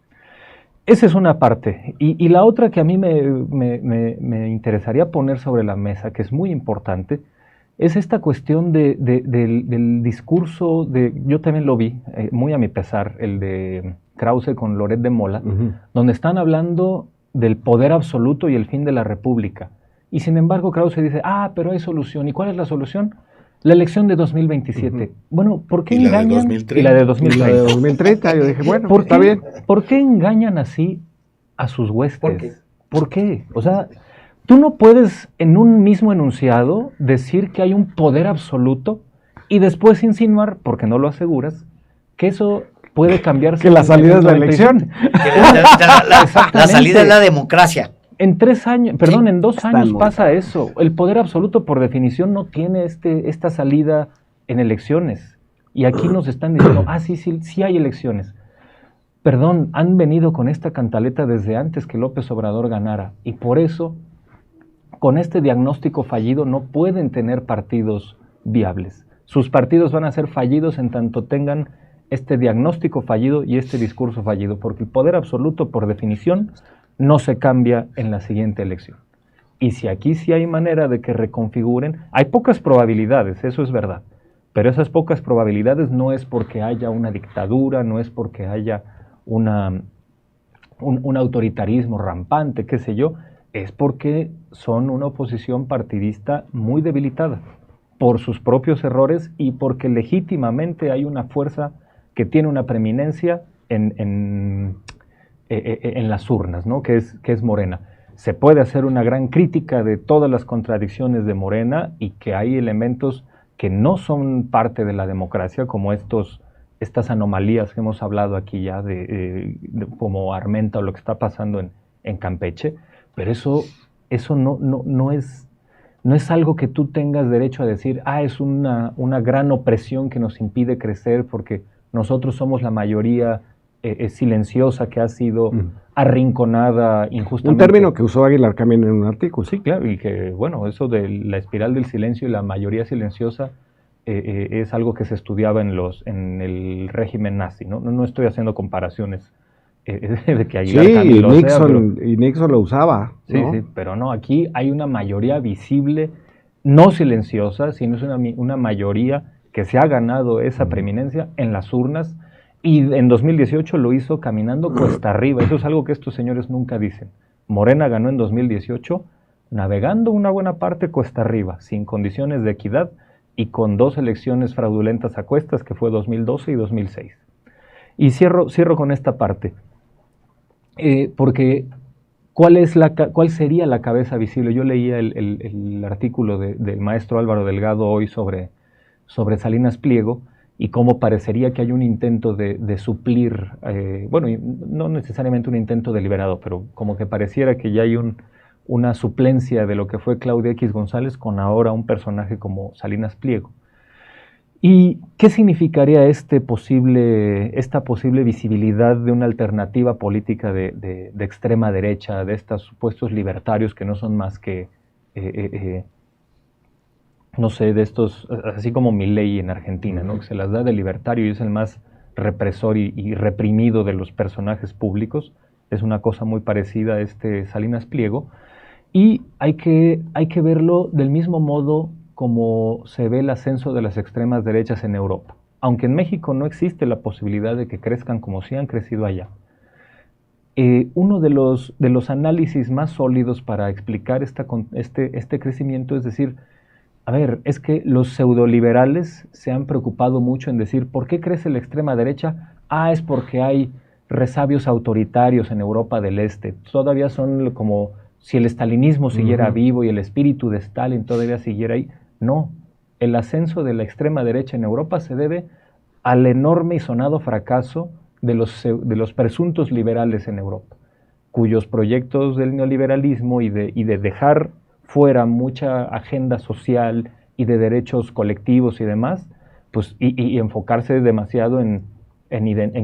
Esa es una parte. Y la otra que a mí me interesaría poner sobre la mesa, que es muy importante, es esta cuestión del discurso yo también lo vi, muy a mi pesar, el de Krause con Loret de Mola, donde están hablando del poder absoluto y el fin de la república. Y sin embargo Krause dice, pero hay solución. ¿Y cuál es la solución? La elección de 2027. Bueno, ¿por qué engañan? Y la de 2030. Y la de 2030, yo dije, bueno, está bien. ¿Por qué engañan así a sus huestes? ¿Por qué? O sea, tú no puedes en un mismo enunciado decir que hay un poder absoluto y después insinuar, porque no lo aseguras, que eso puede cambiarse. Que la salida es la elección. La salida es la democracia. En 2 años pasa eso. El poder absoluto, por definición, no tiene esta salida en elecciones. Y aquí nos están diciendo, sí hay elecciones. Perdón, han venido con esta cantaleta desde antes que López Obrador ganara. Y por eso, con este diagnóstico fallido, no pueden tener partidos viables. Sus partidos van a ser fallidos en tanto tengan este diagnóstico fallido y este discurso fallido. Porque el poder absoluto, por definición, no se cambia en la siguiente elección. Y si aquí sí hay manera de que reconfiguren, hay pocas probabilidades, eso es verdad, pero esas pocas probabilidades no es porque haya una dictadura, no es porque haya un autoritarismo rampante, qué sé yo, es porque son una oposición partidista muy debilitada por sus propios errores y porque legítimamente hay una fuerza que tiene una preeminencia en las urnas, ¿no? que es Morena. Se puede hacer una gran crítica de todas las contradicciones de Morena y que hay elementos que no son parte de la democracia, como estas anomalías que hemos hablado aquí ya, como Armenta o lo que está pasando en Campeche, pero eso no es algo que tú tengas derecho a decir, es una gran opresión que nos impide crecer porque nosotros somos la mayoría silenciosa que ha sido arrinconada injustamente. Un término que usó Aguilar también en un artículo. Sí, claro, y que, bueno, eso de la espiral del silencio y la mayoría silenciosa es algo que se estudiaba en el régimen nazi, ¿no? No estoy haciendo comparaciones de que Aguilar también lo sea, y Nixon lo usaba, ¿no? Sí, pero no, aquí hay una mayoría visible, no silenciosa, sino es una mayoría que se ha ganado esa preeminencia en las urnas. Y en 2018 lo hizo caminando cuesta arriba. Eso es algo que estos señores nunca dicen. Morena ganó en 2018 navegando una buena parte cuesta arriba, sin condiciones de equidad y con 2 elecciones fraudulentas a cuestas, que fue 2012 y 2006. Y cierro con esta parte. porque ¿cuál sería la cabeza visible? Yo leía el artículo del maestro Álvaro Delgado hoy sobre Salinas Pliego, y cómo parecería que hay un intento de suplir, bueno, no necesariamente un intento deliberado, pero como que pareciera que ya hay una suplencia de lo que fue Claudia X González con ahora un personaje como Salinas Pliego. ¿Y qué significaría esta posible visibilidad de una alternativa política de extrema derecha, de estos supuestos libertarios que no son más que, no sé, de estos, así como Milei en Argentina, ¿no? Que se las da de libertario y es el más represor y reprimido de los personajes públicos? Es una cosa muy parecida a Salinas Pliego, y hay que verlo del mismo modo como se ve el ascenso de las extremas derechas en Europa. Aunque en México no existe la posibilidad de que crezcan como sí han crecido allá. Uno de los análisis más sólidos para explicar este crecimiento es decir, a ver, es que los pseudoliberales se han preocupado mucho en decir, ¿por qué crece la extrema derecha? Es porque hay resabios autoritarios en Europa del Este. Todavía son como si el estalinismo siguiera vivo y el espíritu de Stalin todavía siguiera ahí. No, el ascenso de la extrema derecha en Europa se debe al enorme y sonado fracaso de los presuntos liberales en Europa, cuyos proyectos del neoliberalismo y de dejar fuera mucha agenda social y de derechos colectivos y demás, pues y enfocarse demasiado en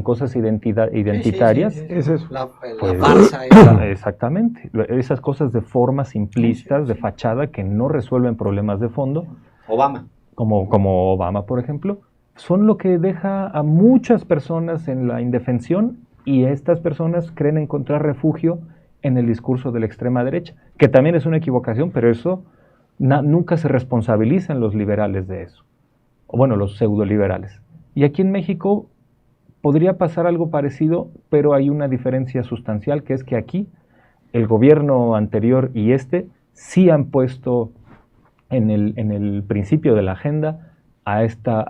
cosas identitarias. Sí. Es eso. La farsa. Exactamente. Esas cosas de formas simplistas, de fachada, que no resuelven problemas de fondo. Obama. Como Obama, por ejemplo, son lo que deja a muchas personas en la indefensión, y estas personas creen encontrar refugio en el discurso de la extrema derecha, que también es una equivocación, pero eso nunca se responsabilizan los liberales de eso. O bueno, los pseudoliberales. Y aquí en México podría pasar algo parecido, pero hay una diferencia sustancial, que es que aquí el gobierno anterior y sí han puesto en el principio de la agenda a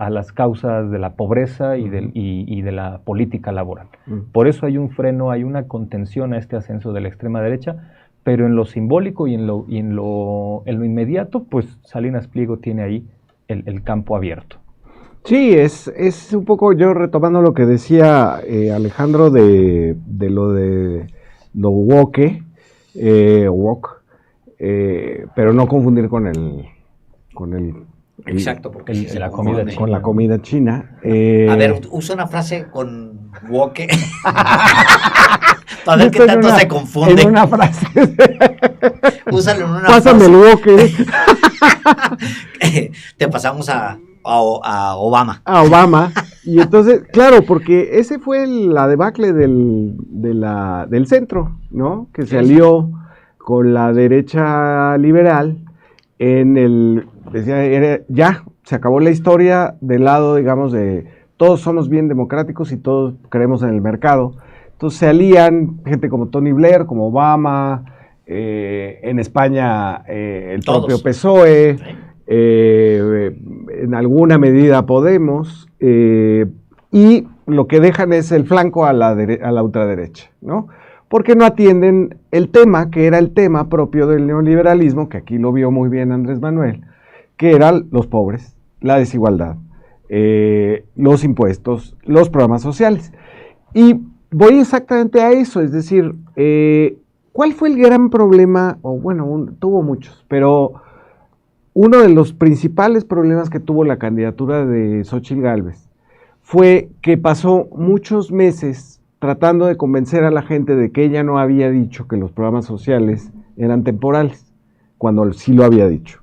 las causas de la pobreza y de la política laboral. Por eso hay un freno, hay una contención a este ascenso de la extrema derecha, pero en lo simbólico y en lo inmediato, pues Salinas Pliego tiene ahí el campo abierto. Sí, es un poco, yo retomando lo que decía Alejandro de lo woke, pero no confundir con el Exacto, porque con la comida china. A ver, usa una frase con woke para ver qué tanto se confunde. En una frase. Úsalo en una Pásame frase. el woke. Te pasamos a Obama. A Obama. Y entonces, claro, porque ese fue la debacle del centro, ¿no? Que se alió con la derecha liberal ya, se acabó la historia del lado, digamos, de todos somos bien democráticos y todos creemos en el mercado. Entonces se alían gente como Tony Blair, como Obama, en España el propio PSOE, en alguna medida Podemos, y lo que dejan es el flanco a la ultraderecha, ¿no? Porque no atienden el tema, que era el tema propio del neoliberalismo, que aquí lo vio muy bien Andrés Manuel, que eran los pobres, la desigualdad, los impuestos, los programas sociales. Y voy exactamente a eso, es decir, ¿cuál fue el gran problema? O bueno, tuvo muchos, pero uno de los principales problemas que tuvo la candidatura de Xóchitl Gálvez fue que pasó muchos meses tratando de convencer a la gente de que ella no había dicho que los programas sociales eran temporales, cuando sí lo había dicho.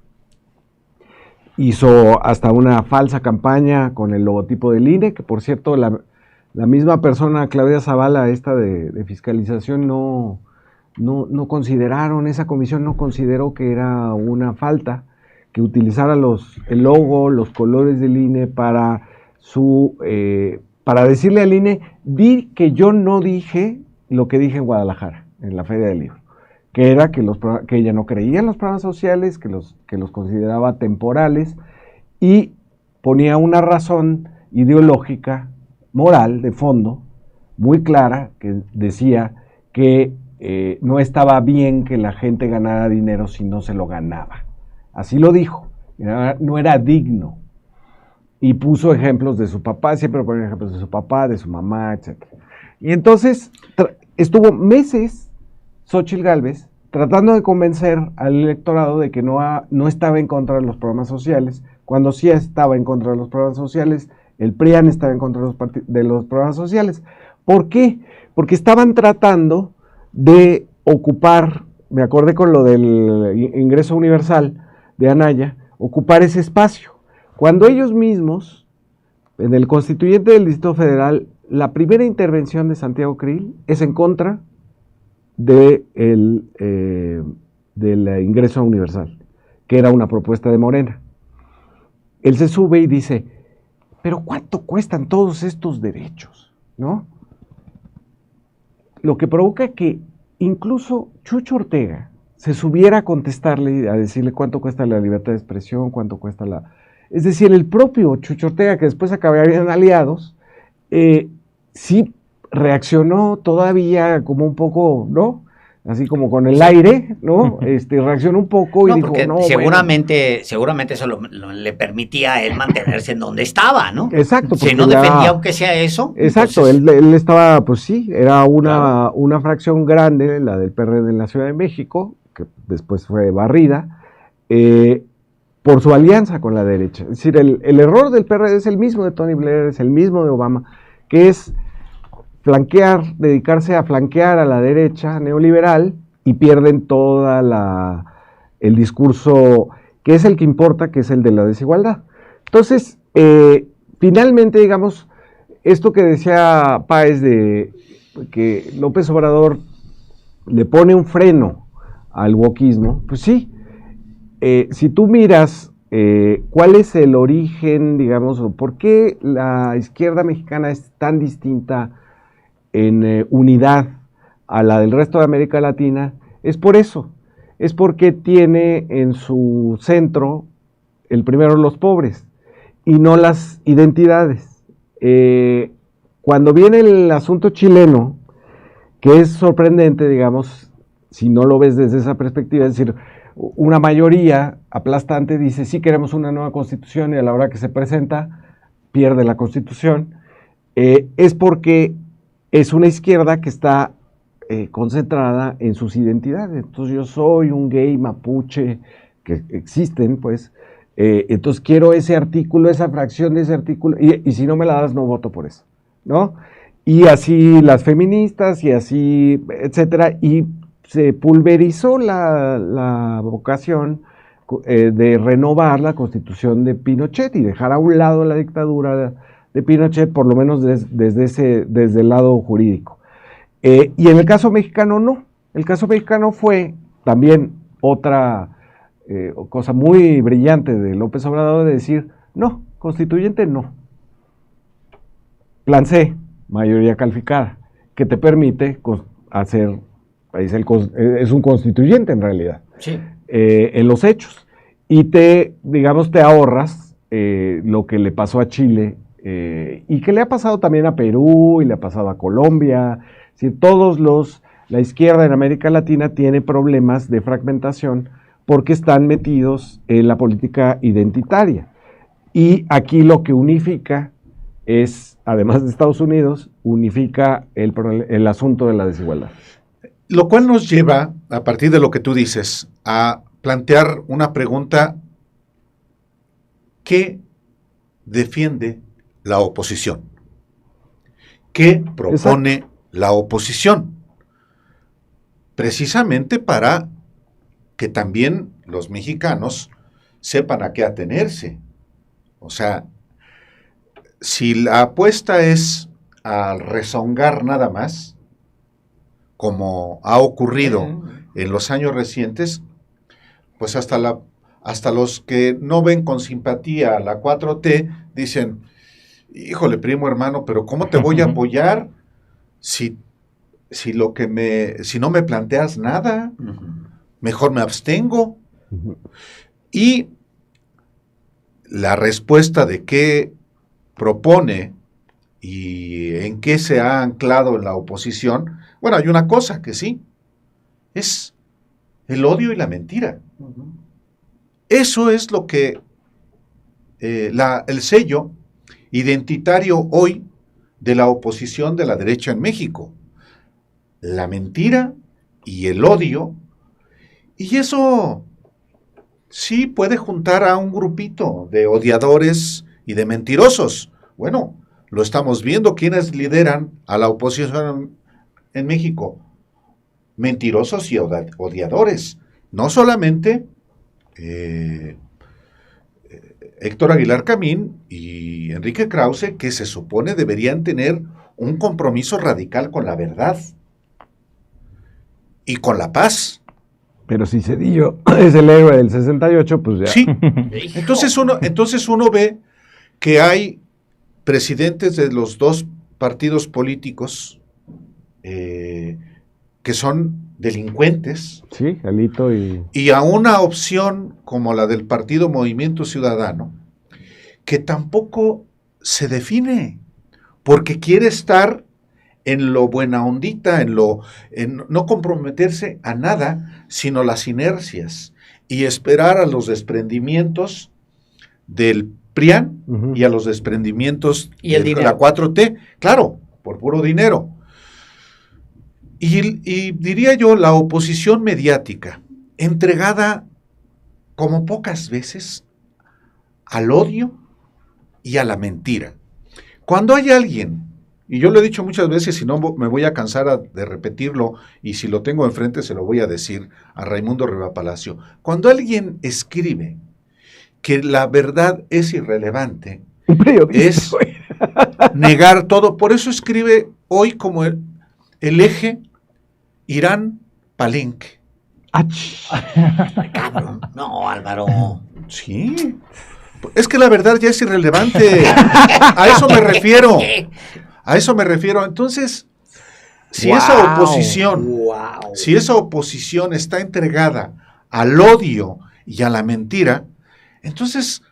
Hizo hasta una falsa campaña con el logotipo del INE, que por cierto la misma persona, Claudia Zavala, de fiscalización, no consideraron, esa comisión no consideró que era una falta que utilizara el logo, los colores del INE para decirle al INE, di que yo no dije lo que dije en Guadalajara, en la Feria del Libro, que era que ella no creía en los programas sociales, que los consideraba temporales, y ponía una razón ideológica, moral, de fondo, muy clara, que decía que no estaba bien que la gente ganara dinero si no se lo ganaba. Así lo dijo, no era digno. Y puso ejemplos de su papá, siempre pone ejemplos de su papá, de su mamá, etc. Y entonces estuvo meses Xóchitl Gálvez tratando de convencer al electorado de que no estaba en contra de los programas sociales, cuando sí estaba en contra de los programas sociales. El PRIAN estaba en contra de los programas sociales. ¿Por qué? Porque estaban tratando de ocupar, me acordé con lo del ingreso universal de Anaya, ocupar ese espacio. Cuando ellos mismos, en el constituyente del Distrito Federal, la primera intervención de Santiago Krill es en contra del ingreso universal, que era una propuesta de Morena. Él se sube y dice, pero ¿cuánto cuestan todos estos derechos? ¿No? Lo que provoca que incluso Chucho Ortega se subiera a contestarle, a decirle cuánto cuesta la libertad de expresión, cuánto cuesta la... Es decir, el propio Chucho Ortega, que después acabarían aliados, sí reaccionó todavía como un poco, ¿no? Así como con el aire, ¿no? Reaccionó un poco y dijo, no, seguramente eso le permitía a él mantenerse en donde estaba, ¿no? Exacto. Si no defendía aunque sea eso. Exacto, entonces... él estaba, pues sí, era una fracción grande, la del PRD en la Ciudad de México, que después fue barrida, por su alianza con la derecha. Es decir, el error del PRD es el mismo de Tony Blair, es el mismo de Obama, que es dedicarse a flanquear a la derecha neoliberal y pierden toda el discurso que es el que importa, que es el de la desigualdad. Entonces, finalmente, digamos, esto que decía Páez de que López Obrador le pone un freno al wokismo, pues sí, si tú miras cuál es el origen, digamos, o por qué la izquierda mexicana es tan distinta en unidad a la del resto de América Latina, es por eso, es porque tiene en su centro el primero los pobres y no las identidades. Cuando viene el asunto chileno, que es sorprendente, digamos, si no lo ves desde esa perspectiva, es decir, una mayoría aplastante dice sí queremos una nueva constitución y a la hora que se presenta pierde la constitución, es porque es una izquierda que está concentrada en sus identidades. Entonces yo soy un gay mapuche, que existen, pues, entonces quiero ese artículo, esa fracción de ese artículo, y si no me la das no voto por eso, ¿no? Y así las feministas, y así, etcétera, y se pulverizó la vocación de renovar la constitución de Pinochet y dejar a un lado la dictadura de Pinochet, por lo menos desde el lado jurídico. Y en el caso mexicano no. El caso mexicano fue también otra cosa muy brillante de López Obrador de decir, no, constituyente no. Plan C, mayoría calificada, que te permite hacer, es un constituyente en realidad, sí. En los hechos. Y te ahorras lo que le pasó a Chile, y que le ha pasado también a Perú y le ha pasado a Colombia. Es decir, la izquierda en América Latina tiene problemas de fragmentación porque están metidos en la política identitaria. Y aquí lo que unifica es, además de Estados Unidos, unifica el asunto de la desigualdad. Lo cual nos lleva, a partir de lo que tú dices, a plantear una pregunta: ¿qué defiende la oposición? ¿Qué propone Exacto. la oposición? Precisamente para que también los mexicanos sepan a qué atenerse. O sea, si la apuesta es a rezongar nada más, como ha ocurrido en los años recientes, pues hasta los que no ven con simpatía a la 4T dicen: híjole, primo hermano, pero ¿cómo te voy a apoyar si no me planteas nada? Mejor me abstengo. Y la respuesta de qué propone y en qué se ha anclado en la oposición, Bueno, hay una cosa que sí, es el odio y la mentira. Eso es lo que el sello identitario hoy de la oposición de la derecha en México. La mentira y el odio, y eso sí puede juntar a un grupito de odiadores y de mentirosos. Bueno, lo estamos viendo. ¿Quiénes lideran a la oposición en México? Mentirosos y odiadores. No solamente Héctor Aguilar Camín y Enrique Krause, que se supone deberían tener un compromiso radical con la verdad y con la paz. Pero si Zedillo es el héroe del 68, pues ya. Sí, entonces uno ve que hay presidentes de los dos partidos políticos que son delincuentes. Sí, Alito y a una opción como la del Partido Movimiento Ciudadano, que tampoco se define, porque quiere estar en lo buena ondita, en no comprometerse a nada, sino las inercias, y esperar a los desprendimientos del PRIAN y a los desprendimientos de la 4T, claro, por puro dinero. Y diría yo, la oposición mediática, entregada como pocas veces al odio y a la mentira. Cuando hay alguien, y yo lo he dicho muchas veces y no me voy a cansar de repetirlo, y si lo tengo enfrente se lo voy a decir a Raimundo Riva Palacio, cuando alguien escribe que la verdad es irrelevante, es negar todo. Por eso escribe hoy como el eje Irán-Palenque. Cabrón. No, Álvaro. Sí. Es que la verdad ya es irrelevante. A eso me refiero. A eso me refiero. Entonces, si esa oposición está entregada al odio y a la mentira, entonces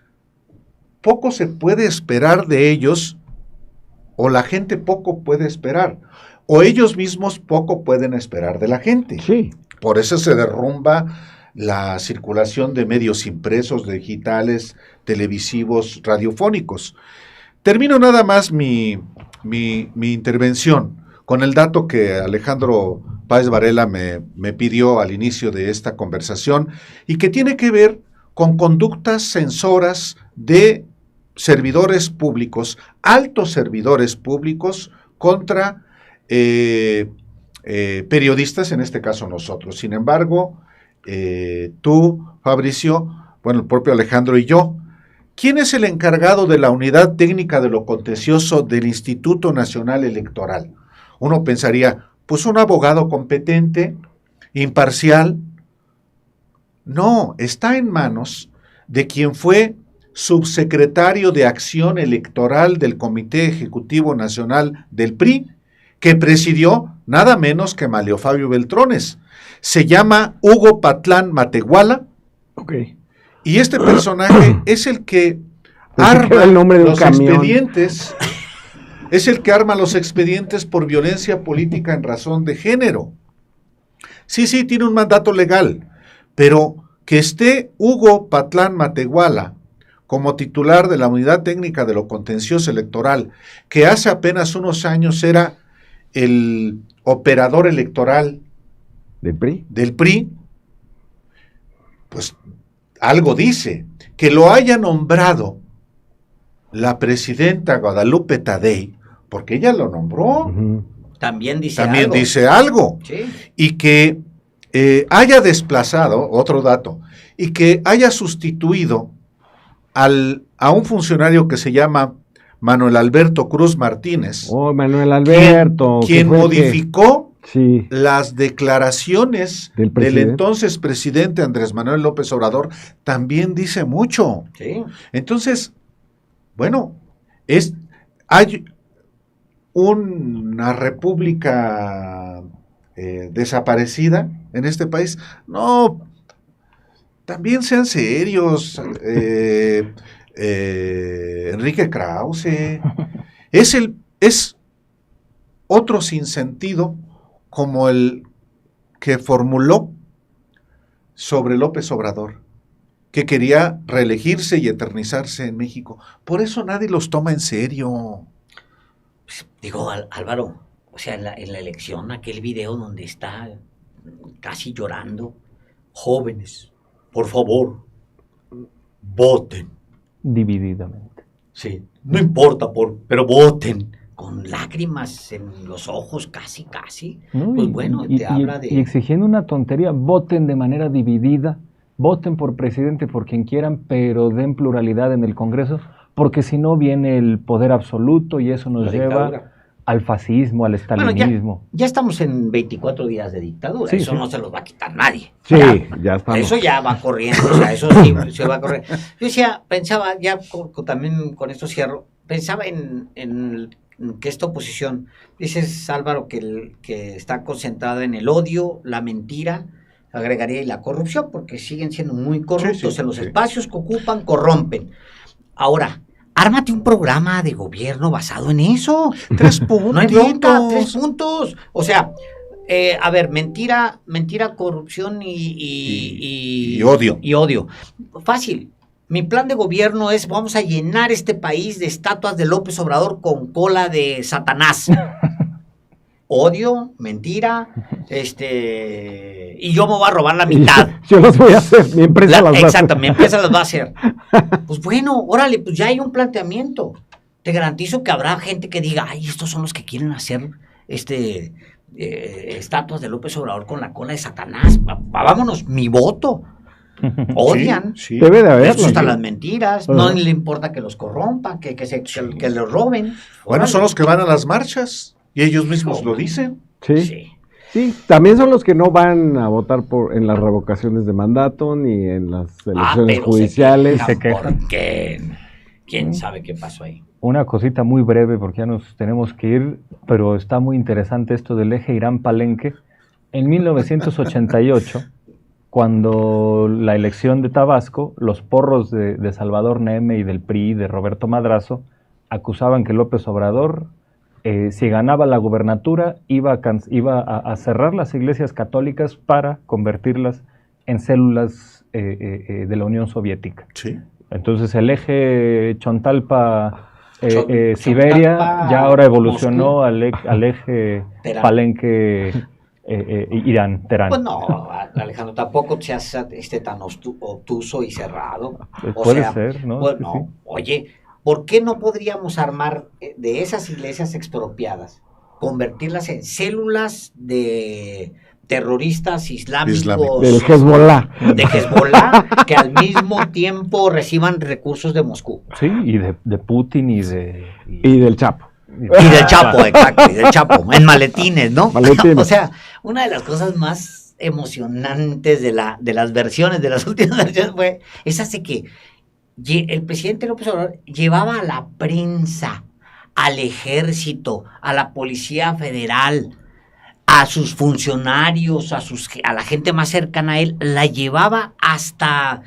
poco se puede esperar de ellos, o la gente poco puede esperar, o ellos mismos poco pueden esperar de la gente. Sí. Por eso se derrumba la circulación de medios impresos, digitales, televisivos, radiofónicos. Termino nada más mi intervención con el dato que Alejandro Páez Varela me pidió al inicio de esta conversación y que tiene que ver con conductas censoras de servidores públicos, altos servidores públicos, contra periodistas, en este caso nosotros. Sin embargo, tú, Fabricio, bueno, el propio Alejandro y yo, ¿quién es el encargado de la unidad técnica de lo contencioso del Instituto Nacional Electoral? Uno pensaría, pues un abogado competente, imparcial. No, está en manos de quien fue subsecretario de Acción Electoral del Comité Ejecutivo Nacional del PRI, que presidió nada menos que Manlio Fabio Beltrones. Se llama Hugo Patlán Matehuala. Okay. Y este personaje es el que arma los expedientes, es el que arma los expedientes por violencia política en razón de género. Sí, tiene un mandato legal, pero que esté Hugo Patlán Matehuala como titular de la Unidad Técnica de lo Contencioso Electoral, que hace apenas unos años era el operador electoral del PRI, pues algo dice. Que lo haya nombrado la presidenta Guadalupe Tadei, porque ella lo nombró, también dice algo. Sí. Y que haya desplazado, otro dato, y que haya sustituido a un funcionario que se llama Manuel Alberto Cruz Martínez. Oh, Manuel Alberto. Quien modificó las declaraciones del entonces presidente Andrés Manuel López Obrador, también dice mucho. Sí. Entonces, bueno, hay una república desaparecida en este país. No, también sean serios. Enrique Krause es otro sinsentido, como el que formuló sobre López Obrador, que quería reelegirse y eternizarse en México. Por eso nadie los toma en serio. Digo, Álvaro, o sea, en la elección, aquel video donde está casi llorando, jóvenes, por favor, voten. Divididamente. Sí, no importa, pero voten. Con lágrimas en los ojos, casi. ¿No? Pues bueno, te habla de... Y exigiendo una tontería, voten de manera dividida, voten por presidente, por quien quieran, pero den pluralidad en el Congreso, porque si no viene el poder absoluto y eso nos lleva al fascismo, al estalinismo. Bueno, ya estamos en 24 días de dictadura, sí, eso sí. no se los va a quitar nadie. Sí, ya estamos. Eso ya va corriendo, o sea, eso sí se va a correr. Yo pensaba, ya también con esto cierro, pensaba en que esta oposición, dices Álvaro, que está concentrada en el odio, la mentira, agregaría, y la corrupción, porque siguen siendo muy corruptos en los espacios que ocupan, corrompen. Ahora, ármate un programa de gobierno basado en eso. 3 puntos. No hay bronca, 3 puntos. O sea, a ver, mentira, corrupción y odio. Y odio. Fácil. Mi plan de gobierno es, vamos a llenar este país de estatuas de López Obrador con cola de Satanás. Odio, mentira, y yo me voy a robar la mitad. Yo las voy a hacer, mi empresa las va a hacer. Exacto, mi empresa las va a hacer. Pues bueno, órale, pues ya hay un planteamiento. Te garantizo que habrá gente que diga, ay, estos son los que quieren hacer estatuas de López Obrador con la cola de Satanás. Vámonos, mi voto. Odian. Sí. Debe de Les haberlo. gustan las mentiras, no le importa que los corrompan, que los roben. Bueno, son los que van a las marchas y ellos mismos lo dicen. Sí, también son los que no van a votar en las revocaciones de mandato ni en las elecciones judiciales. Se quejan. Porque quién sabe qué pasó ahí. Una cosita muy breve porque ya nos tenemos que ir, pero está muy interesante esto del eje Irán-Palenque. En 1988, cuando la elección de Tabasco, los porros de Salvador Neme y del PRI, de Roberto Madrazo, acusaban que López Obrador, si ganaba la gubernatura, iba a cerrar las iglesias católicas para convertirlas en células de la Unión Soviética. Sí. Entonces el eje Chontalpa-Siberia ya ahora evolucionó al eje Palenque Irán, Teherán. Pues no, Alejandro, tampoco seas tan obtuso y cerrado. Puede ser, ¿no? Pues no, sí. Oye, ¿por qué no podríamos armar de esas iglesias expropiadas, convertirlas en células de terroristas islámicos del Hezbollah, que al mismo tiempo reciban recursos de Moscú? Sí, y de Putin y del Chapo. Y del Chapo, exacto, y del Chapo, en maletines, ¿no? Maletines. O sea, una de las cosas más emocionantes de las versiones, de las últimas versiones, fue esa de que el presidente López Obrador llevaba a la prensa, al ejército, a la Policía Federal, a sus funcionarios, a la gente más cercana a él, la llevaba hasta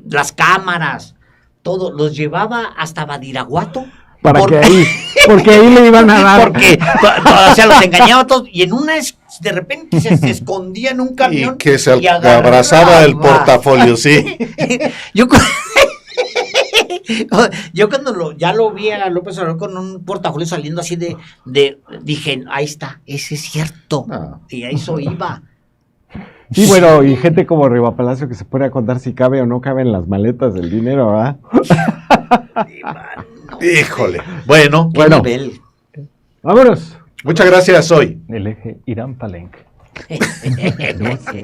las cámaras, todo, los llevaba hasta Badiraguato. Porque ahí le iban a dar. Porque, o sea, los engañaba a todos. Y en una, de repente se escondía en un camión. Y que se abrazaba el portafolio, sí. Yo cuando ya lo vi a López Obrador con un portafolio saliendo así dije, ahí está, ese es cierto. No. Y a eso iba. Sí, bueno, y gente como Riva Palacio que se pone a contar si cabe o no cabe en las maletas el dinero, ¿verdad? Híjole. Bueno. Nivel. Vámonos. Muchas gracias, hoy. El eje Irán-Palenque. No sé.